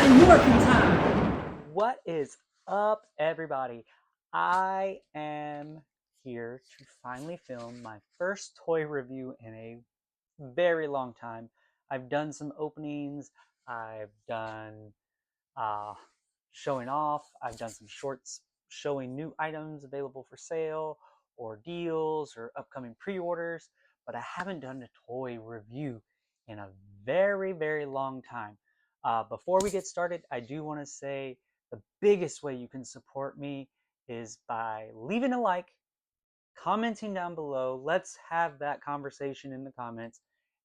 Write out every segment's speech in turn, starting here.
Mighty Morphin time. What is up, everybody? I am here to finally film my first toy review in a very long time. I've done some openings, I've done uh, showing off, I've done some shorts showing new items available for sale, or deals, or upcoming pre-orders, but I haven't done a toy review in a very long time. Before we get started, I do want to say the biggest way you can support me is by leaving a like, commenting down below. Let's have that conversation in the comments,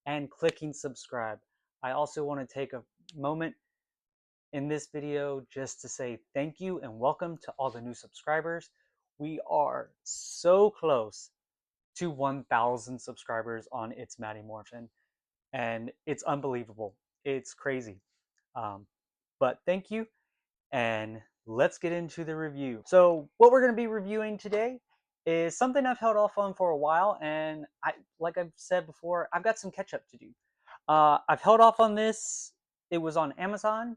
and clicking subscribe. I also want to take a moment in this video just to say thank you and welcome to all the new subscribers. We are so close to 1,000 subscribers on It's Matty Morphin, and it's unbelievable. It's crazy. But thank you, and let's get into the review. So what we're going to be reviewing today is something I've held off on for a while, and like I've said before, I've got some catch up to do. I've held off on this. It was on Amazon.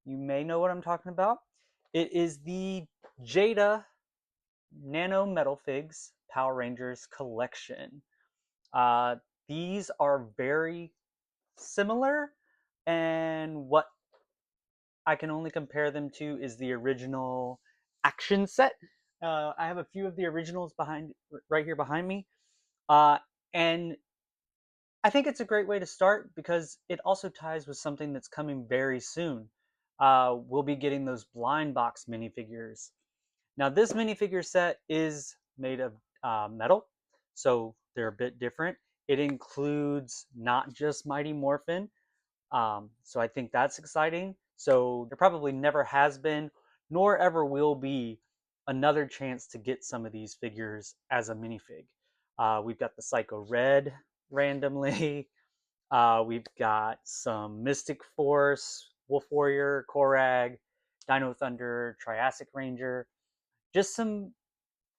You may know what I'm talking about. It is the Jada Nano Metal Figs Power Rangers collection. Uh, these are very similar, and what I can only compare them to is the original action set. I have a few of the originals right here behind me, and I think it's a great way to start because it also ties with something that's coming very soon. We'll be getting those blind box minifigures. Now, this minifigure set is made of metal, so they're a bit different. It includes not just Mighty Morphin, so I think that's exciting. So there probably never has been, nor ever will be, another chance to get some of these figures as a minifig. We've got the Psycho Red randomly. We've got some Mystic Force, Wolf Warrior, Korag, Dino Thunder, Triassic Ranger. Just some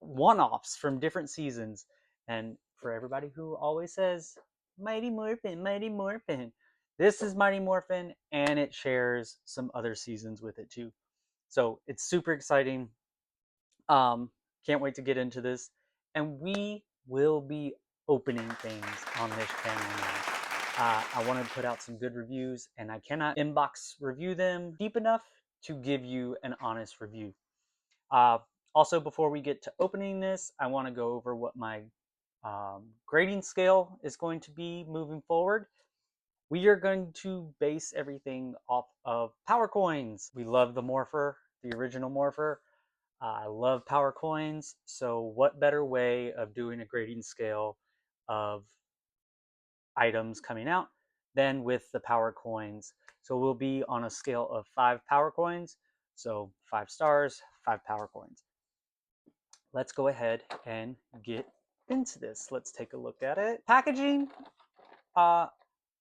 one-offs from different seasons. And for everybody who always says, Mighty Morphin, Mighty Morphin, this is Mighty Morphin, and it shares some other seasons with it too. So it's super exciting. Can't wait to get into this. And we will be opening things on this channel now. I want to put out some good reviews, and I cannot inbox review them deep enough to give you an honest review. Uh, Also, before we get to opening this, I want to go over what my grading scale is going to be moving forward. We are going to base everything off of power coins. We love the Morpher, the original Morpher. I love power coins, so what better way of doing a grading scale of items coming out than with the power coins. So we'll be on a scale of 5 power coins, so 5 stars, 5 power coins. Let's go ahead and get into this. Let's take a look at it. Packaging,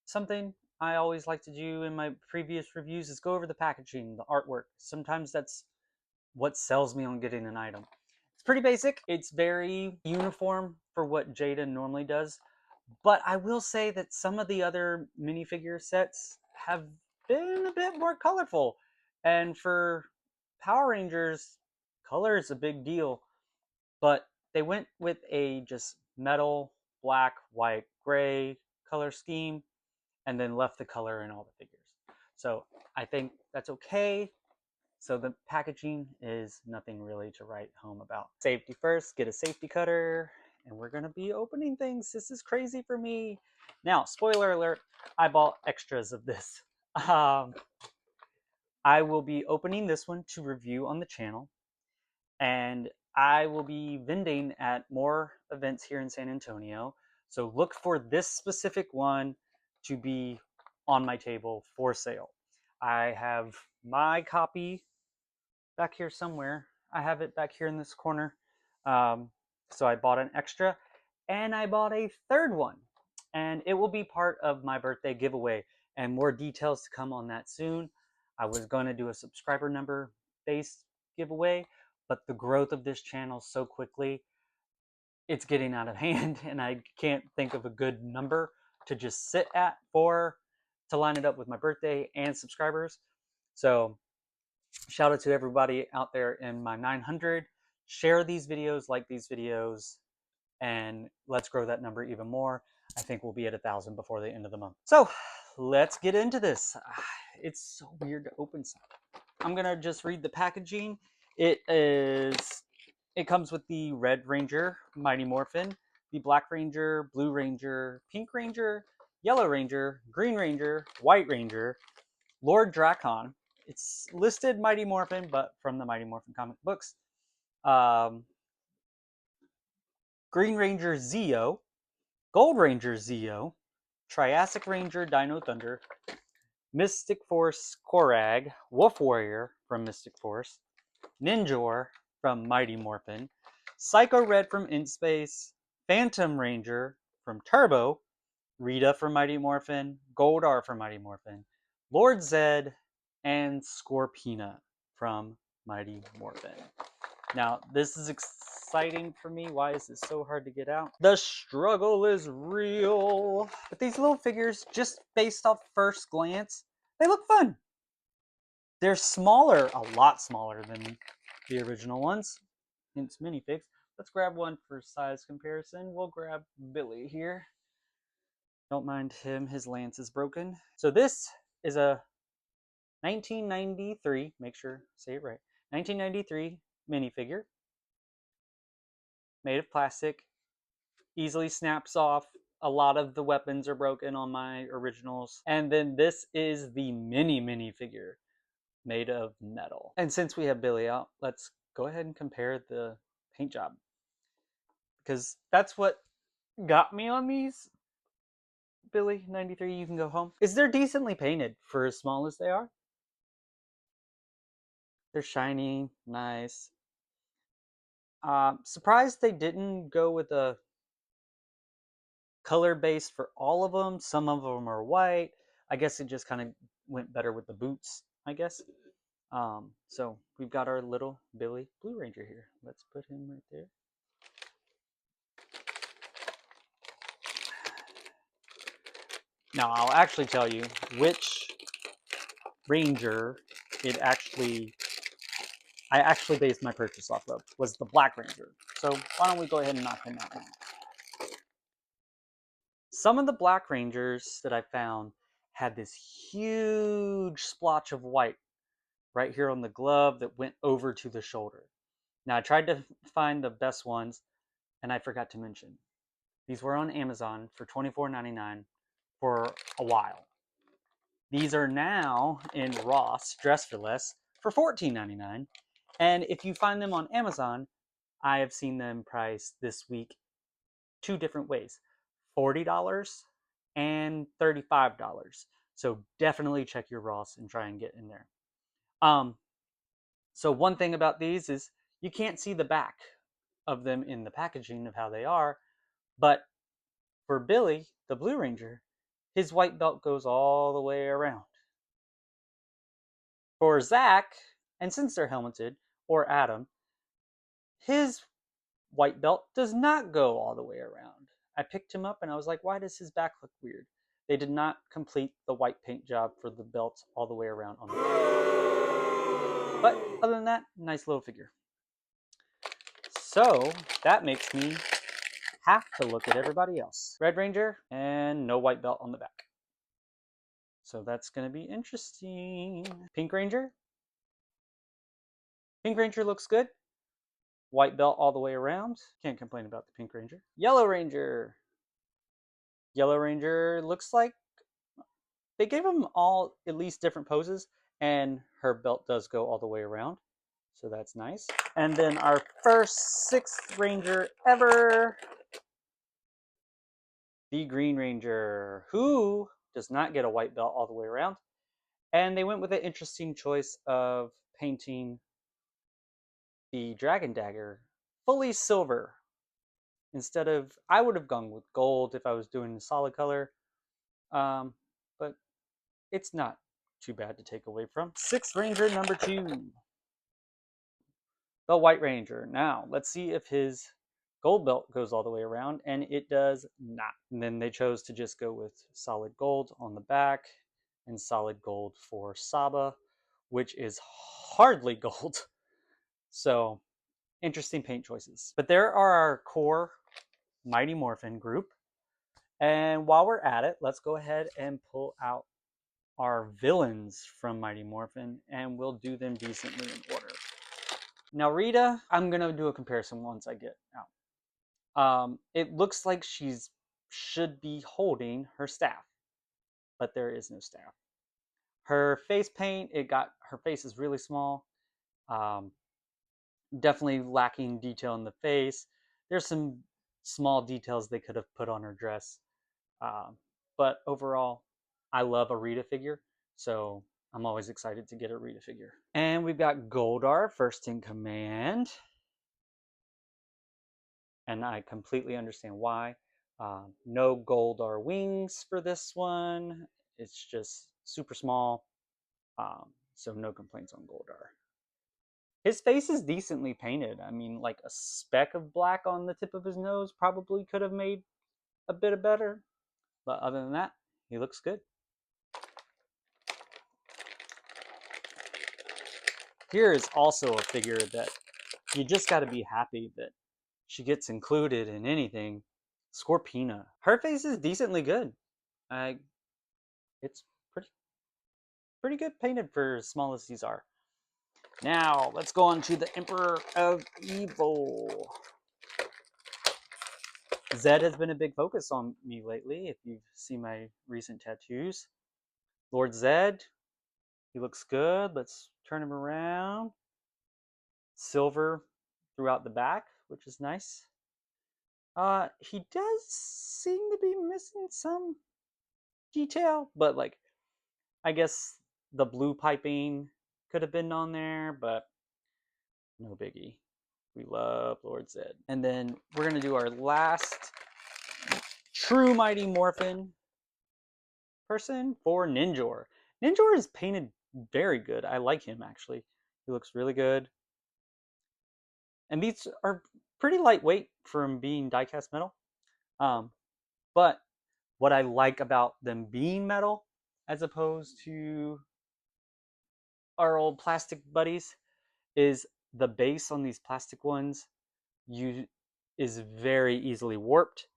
something I always like to do in my previous reviews is go over the packaging, the artwork. Sometimes that's what sells me on getting an item. It's pretty basic. It's very uniform for what Jada normally does. But I will say that some of the other minifigure sets have been a bit more colorful. And for Power Rangers, color is a big deal. But they went with a just metal, black, white, gray color scheme, and then left the color in all the figures. So I think that's okay. So the packaging is nothing really to write home about. Safety first, get a safety cutter, and we're gonna be opening things. This is crazy for me. Now, spoiler alert, I bought extras of this. I will be opening this one to review on the channel, and I will be vending at more events here in San Antonio. So look for this specific one to be on my table for sale. I have my copy back here somewhere. I have it back here in this corner. So I bought an extra, and I bought a third one, and it will be part of my birthday giveaway, and more details to come on that soon. I was going to do a subscriber number based giveaway, but the growth of this channel so quickly, it's getting out of hand, and I can't think of a good number to just sit at to line it up with my birthday and subscribers. So shout out to everybody out there in my 900. Share these videos, like these videos, and let's grow that number even more. I think we'll be at 1,000 before the end of the month. So let's get into this. It's so weird to open something. I'm gonna just read the packaging. It comes with the Red Ranger Mighty Morphin, the Black Ranger, Blue Ranger, Pink Ranger, Yellow Ranger, Green Ranger, White Ranger, Lord Drakon. It's listed Mighty Morphin, but from the Mighty Morphin comic books. Um, Green Ranger Zeo, Gold Ranger Zeo, Triassic Ranger Dino Thunder, Mystic Force Korag, Wolf Warrior from Mystic Force, Ninjor from Mighty Morphin, Psycho Red from In Space, Phantom Ranger from Turbo, Rita from Mighty Morphin, Goldar from Mighty Morphin, Lord Zed, and Scorpina from Mighty Morphin. Now, this is exciting for me. Why is this so hard to get out? The struggle is real. But these little figures, just based off first glance, they look fun. They're smaller, a lot smaller than the original ones. Hence minifigs. Let's grab one for size comparison. We'll grab Billy here. Don't mind him, his lance is broken. So this is a 1993, make sure say it right, 1993 minifigure. Made of plastic, easily snaps off. A lot of the weapons are broken on my originals. And then this is the mini figure made of metal. And since we have Billy out, let's go ahead and compare the paint job, because that's what got me on these. Billy 93, you can go home. Is they're decently painted for as small as they are. They're shiny, nice. Surprised they didn't go with a color base for all of them. Some of them are white. I guess it just kind of went better with the boots, I guess. So we've got our little Billy Blue Ranger here. Let's put him right there. Now I'll actually tell you which Ranger I actually based my purchase off of was the Black Ranger. So why don't we go ahead and knock him out now. Some of the Black Rangers that I found had this huge splotch of white right here on the glove that went over to the shoulder. Now I tried to find the best ones, and I forgot to mention these were on Amazon for $24.99 for a while. These are now in Ross, Dress for Less, for $14.99. And if you find them on Amazon, I have seen them priced this week two different ways, $40 and $35. So definitely check your Ross and try and get in there. So one thing about these is you can't see the back of them in the packaging of how they are, but for Billy, the Blue Ranger, his white belt goes all the way around. For Zach, and since they're helmeted, or Adam, his white belt does not go all the way around. I picked him up and I was like, why does his back look weird? They did not complete the white paint job for the belt all the way around on the back. But other than that, nice little figure. So that makes me have to look at everybody else. Red Ranger and no white belt on the back. So that's going to be interesting. Pink Ranger. Pink Ranger looks good. White belt all the way around. Can't complain about the Pink Ranger. Yellow Ranger. Yellow Ranger looks like they gave them all at least different poses, and her belt does go all the way around. So that's nice. And then our first 6th Ranger ever, the Green Ranger, who does not get a white belt all the way around. And they went with an interesting choice of painting the Dragon Dagger fully silver. Instead of, I would have gone with gold if I was doing a solid color. But it's not too bad to take away from. 6th Ranger number 2. The White Ranger. Now, let's see if his gold belt goes all the way around, and it does not. And then they chose to just go with solid gold on the back and solid gold for Saba which is hardly gold. So interesting paint choices. But there are our core Mighty Morphin group. And while we're at it, let's go ahead and pull out our villains from Mighty Morphin, and we'll do them decently in order. Now, Rita, I'm going to do a comparison once I get out. It looks like she's should be holding her staff, but there is no staff. Her face paint, her face is really small. Definitely lacking detail in the face. There's some small details they could have put on her dress. But overall, I love a Rita figure, so I'm always excited to get a Rita figure. And we've got Goldar, first in command. And I completely understand why. No Goldar wings for this one. It's just super small, so no complaints on Goldar. His face is decently painted. I mean, like a speck of black on the tip of his nose probably could have made a bit of better. But other than that, he looks good. Here is also a figure that you just got to be happy that she gets included in anything. Scorpina. Her face is decently good. It's pretty good painted for as small as these are. Now, let's go on to the Emperor of Evil. Zed has been a big focus on me lately, if you've seen my recent tattoos. Lord Zed, he looks good. Let's turn him around. Silver throughout the back, which is nice. He does seem to be missing some detail, but like, I guess the blue piping could have been on there, but no biggie. We love Lord Zed. And then we're going to do our last true Mighty Morphin person for Ninjor. Ninjor is painted very good. I like him, actually. He looks really good. And these are pretty lightweight from being die-cast metal. But what I like about them being metal, as opposed to our old plastic buddies, is the base on these plastic ones is very easily warped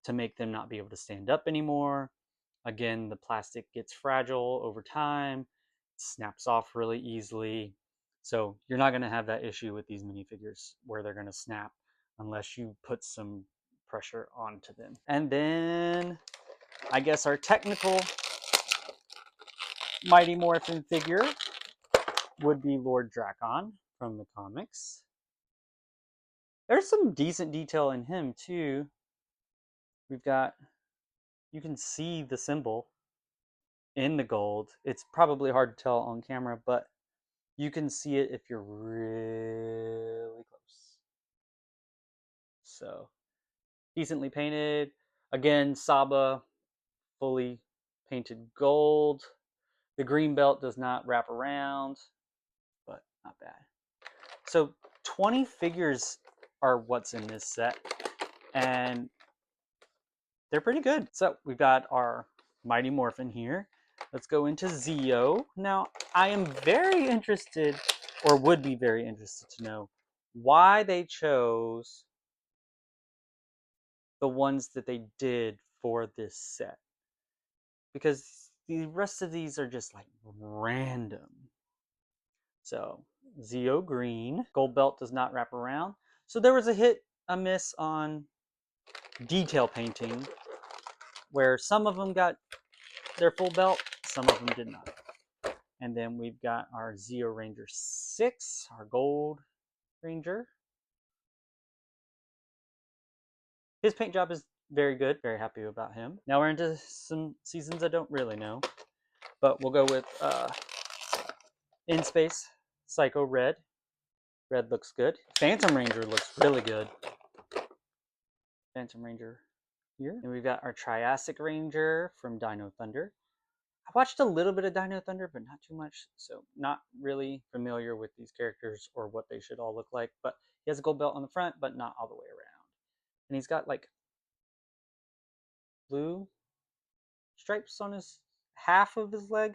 to make them not be able to stand up anymore. Again, the plastic gets fragile over time, snaps off really easily. So you're not going to have that issue with these minifigures where they're going to snap unless you put some pressure onto them. And then I guess our technical Mighty Morphin figure would be Lord Drakon from the comics. There's some decent detail in him too. We've got, you can see the symbol in the gold. It's probably hard to tell on camera, but you can see it if you're really close. So, decently painted. Again, Saba, fully painted gold. The green belt does not wrap around, but not bad. So 20 figures are what's in this set, and they're pretty good. So we've got our Mighty Morphin here. Let's go into Zeo. Now, I am very interested, or would be very interested to know, why they chose the ones that they did for this set. Because the rest of these are just like random. So, Zeo green. Gold belt does not wrap around. So there was a miss on detail painting, where some of them got their full belt, some of them did not. And then we've got our Zeo Ranger 6, our gold ranger. His paint job is very good, very happy about him. Now we're into some seasons I don't really know, but we'll go with In Space Psycho Red. Red looks good. Phantom Ranger looks really good. Phantom Ranger here. And we've got our Triassic Ranger from Dino Thunder. I watched a little bit of Dino Thunder, but not too much, so not really familiar with these characters or what they should all look like. But he has a gold belt on the front, but not all the way around. And he's got like blue stripes on his half of his leg,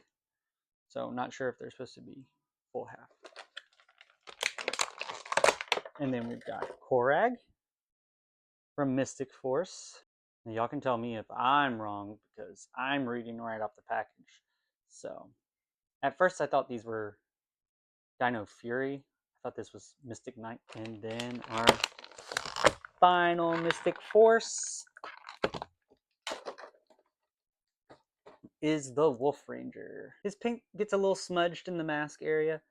so not sure if they're supposed to be full half. And then we've got Korag from Mystic Force. And y'all can tell me if I'm wrong because I'm reading right off the package. So, at first I thought these were Dino Fury. I thought this was Mystic Knight. And then our final Mystic Force is the Wolf Ranger. His pink gets a little smudged in the mask area,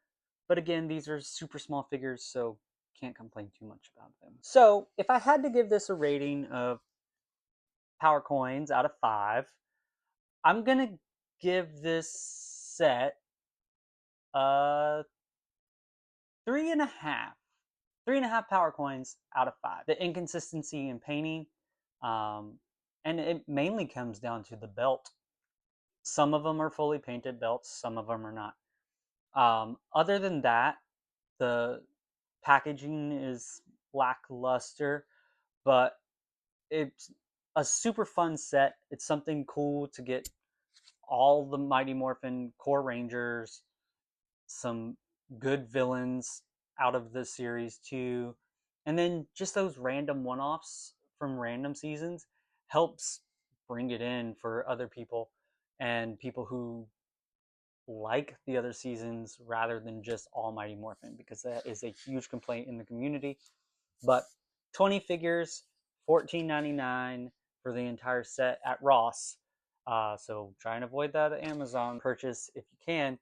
but again, these are super small figures, so can't complain too much about them. So, if I had to give this a rating of power coins out of 5, I'm gonna give this set a 3.5. 3.5 power coins out of 5. The inconsistency in painting, and it mainly comes down to the belt. Some of them are fully painted belts, some of them are not. Other than that, the packaging is lackluster, but it's a super fun set. It's something cool to get all the Mighty Morphin core Rangers, some good villains out of the series too, and then just those random one-offs from random seasons helps bring it in for other people and people who like the other seasons rather than just all Mighty Morphin, because that is a huge complaint in the community. But 20 figures, $14.99 for the entire set at Ross. So try and avoid that at Amazon purchase if you can,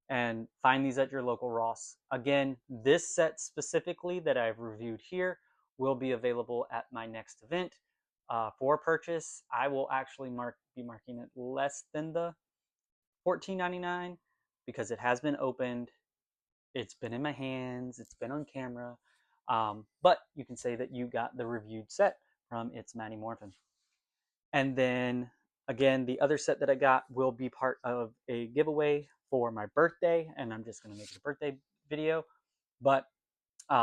and find these at your local Ross. Again, this set specifically that I've reviewed here will be available at my next event for purchase. I will actually be marking it less than the $14.99 because it has been opened. It's been in my hands. It's been on camera. But you can say that you got the reviewed set from It's Mighty Morphin. And then again, the other set that I got will be part of a giveaway for my birthday, and I'm just going to make a birthday video. But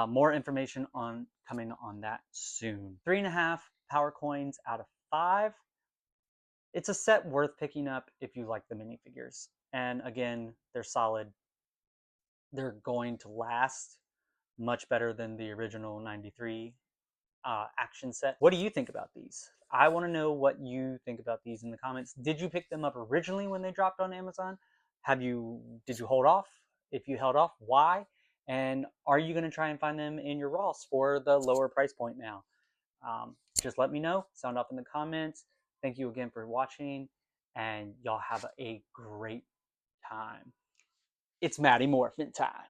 more information on coming on that soon. 3.5 power coins out of 5. It's a set worth picking up if you like the minifigures. And again, they're solid. They're going to last much better than the original 93 action set. What do you think about these? I want to know what you think about these in the comments. Did you pick them up originally when they dropped on Amazon? Did you hold off? If you held off, why? And are you going to try and find them in your Ross for the lower price point now? Just let me know. Sound off in the comments. Thank you again for watching, and y'all have a great time. It's Mighty Morphin time.